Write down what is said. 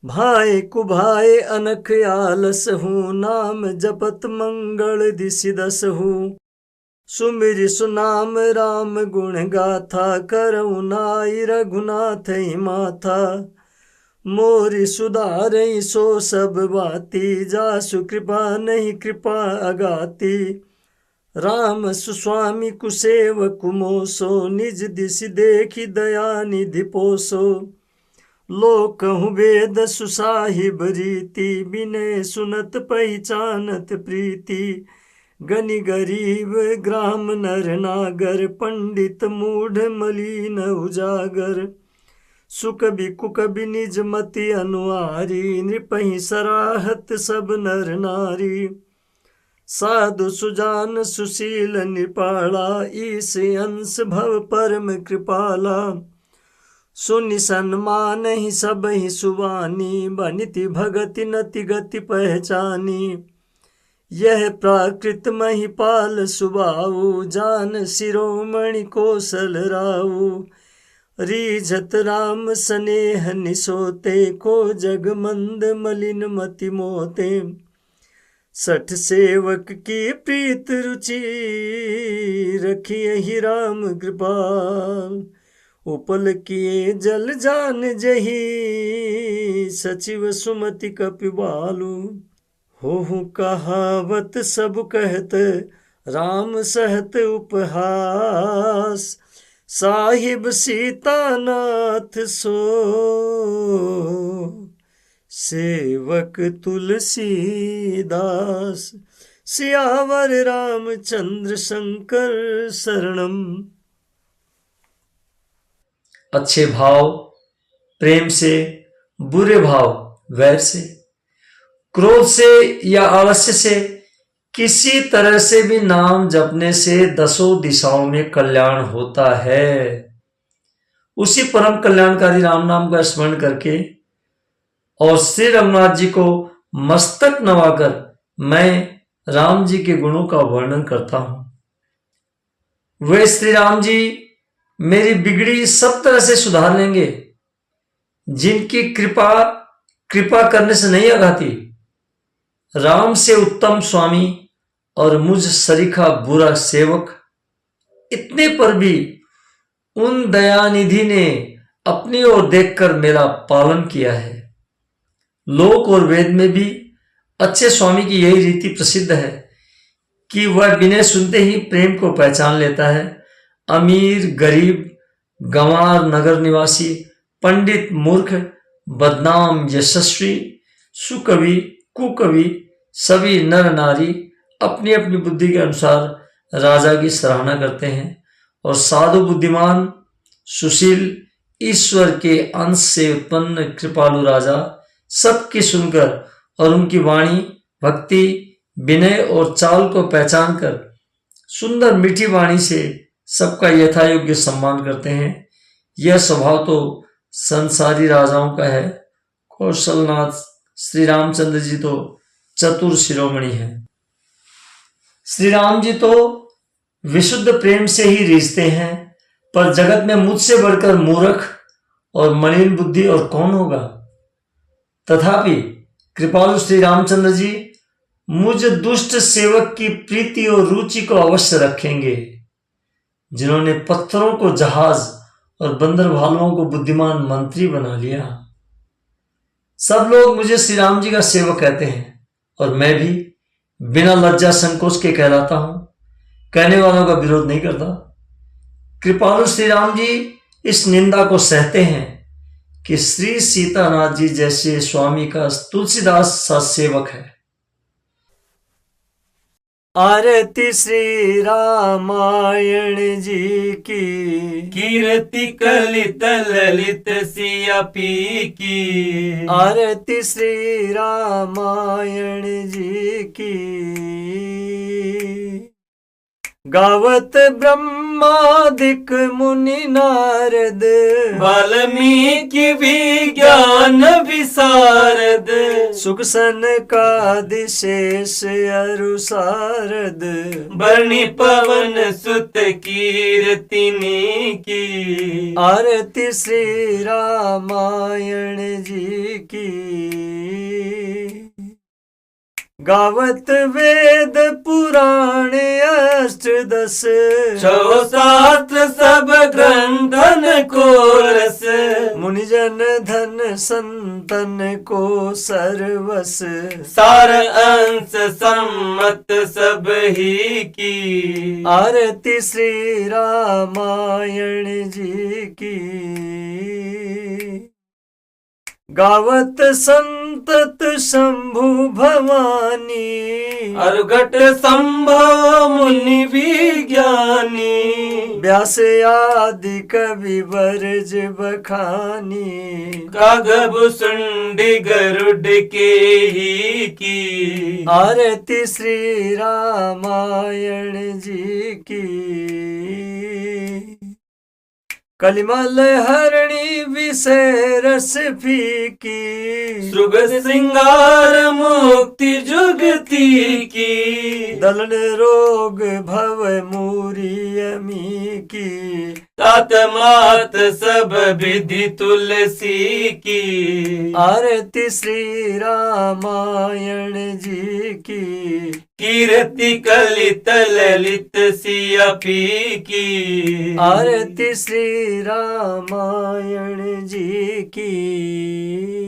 भाए कुभाए अनख आलस हूँ, नाम जपत मंगल दिसि दस हूँ। सुमिरि सुनाम राम गुण गाथा, करऊ नाई रघुनाथ ही माथा। मोरि सुधारई सो सब बाती, जासु कृपा नहीं कृपा अगाती। राम सुस्वामी कुसेवक मोसो, निज दिसि देखि दया निधि पोसो। लोकहु वेद सुसाहिब रीति, बिनय सुनत पहिचानत प्रीति। गनि गरीब ग्राम नर नागर, पंडित मूढ़ मलिन उजागर। सुकबि कुकबि निज मति अनुहारी, नृपहि सराहत सब नर नारी। साधु सुजान सुशील निपाला, ईस अंश भव परम कृपाला। सुनि सन्मान ही सब ही सुवानी, बनिति भगति नति गति पहचानी। यह प्राकृत महिपाल सुबाऊ, जान शिरोमणि कौशल राऊ। रीझत राम स्नेह निसोते, को जग मंद मलिन मति मोते। सठ सेवक की प्रीत रुचि, रखिए ही राम कृपाल। उपल किए जल जान जही, सचिव सुमति कपिबालु। हो कहावत सब कहत, राम सहत उपहास। साहिब सीतानाथ सो, सेवक तुलसीदास। सियावर रामचंद्र शंकर शरणम। अच्छे भाव प्रेम से, बुरे भाव वैर से, क्रोध से या आलस्य से, किसी तरह से भी नाम जपने से दसों दिशाओं में कल्याण होता है। उसी परम कल्याणकारी राम नाम का स्मरण करके और श्री रघुनाथ जी को मस्तक नवाकर मैं राम जी के गुणों का वर्णन करता हूं। वे श्री राम जी मेरी बिगड़ी सब तरह से सुधार लेंगे, जिनकी कृपा करने से नहीं आघाती। राम से उत्तम स्वामी और मुझ सरीखा बुरा सेवक, इतने पर भी उन दयानिधि ने अपनी ओर देखकर मेरा पालन किया है। लोक और वेद में भी अच्छे स्वामी की यही रीति प्रसिद्ध है कि वह बिना सुनते ही प्रेम को पहचान लेता है। अमीर गरीब, गंवार नगर निवासी, पंडित मूर्ख, बदनाम यशस्वी, सुकवि कुकवि, सभी नर नारी अपनी अपनी बुद्धि के अनुसार राजा की सराहना करते हैं। और साधु बुद्धिमान सुशील ईश्वर के अंश से उत्पन्न कृपालु राजा सबकी सुनकर और उनकी वाणी, भक्ति, विनय और चाल को पहचान कर सुंदर मीठी वाणी से सबका यथायोग्य सम्मान करते हैं। यह स्वभाव तो संसारी राजाओं का है। कौशलनाथ श्री रामचंद्र जी तो चतुर शिरोमणि हैं। श्री राम जी तो विशुद्ध प्रेम से ही रीझते हैं, पर जगत में मुझसे बढ़कर मूर्ख और मलिन बुद्धि और कौन होगा। तथापि कृपालु श्री रामचंद्र जी मुझ दुष्ट सेवक की प्रीति और रुचि को अवश्य रखेंगे, जिन्होंने पत्थरों को जहाज और बंदर भालुओं को बुद्धिमान मंत्री बना लिया। सब लोग मुझे श्री राम जी का सेवक कहते हैं और मैं भी बिना लज्जा संकोच के कहलाता हूं। कहने वालों का विरोध नहीं करता। कृपालु श्री राम जी इस निंदा को सहते हैं कि श्री सीतानाथ जी जैसे स्वामी का तुलसीदास सा सेवक है। आरती श्री रामायण जी की, कीर्ति कलित ललित सिया पी की। आरती श्री रामायण जी की। गावत ब्रह्मादिक मुनि नारद, वाल्मीकि विज्ञान विशारद। सारद सुख सन का दिशेष अरु सारद बरणी पवन सुत कीर्तिनी की आरती श्री रामायण जी की गावत वेद पुराण अष्टदश छो शास्त्र सब ग्रंथन को रस मुनिजन धन संतन को सर्वस सार अंश सम्मत सब ही की आरती श्री रामायण जी की गावत संतत शंभु भवानी अरुघट संभव मुनि विज्ञानी व्यास आदि कवि बरज बखानी कागब सुंडी गरुड के ही की आरती श्री रामायण जी की कलिमल हरणी विषय रस फीकी शुभ श्रृंगार मुक्ति जुगती की दलन रोग भव मूरी अमी की तात मात सब विधि तुलसी की आरती श्री रामायण जी की कीर्ति कलित ललित सियापी की आरती श्री रामायण जी की।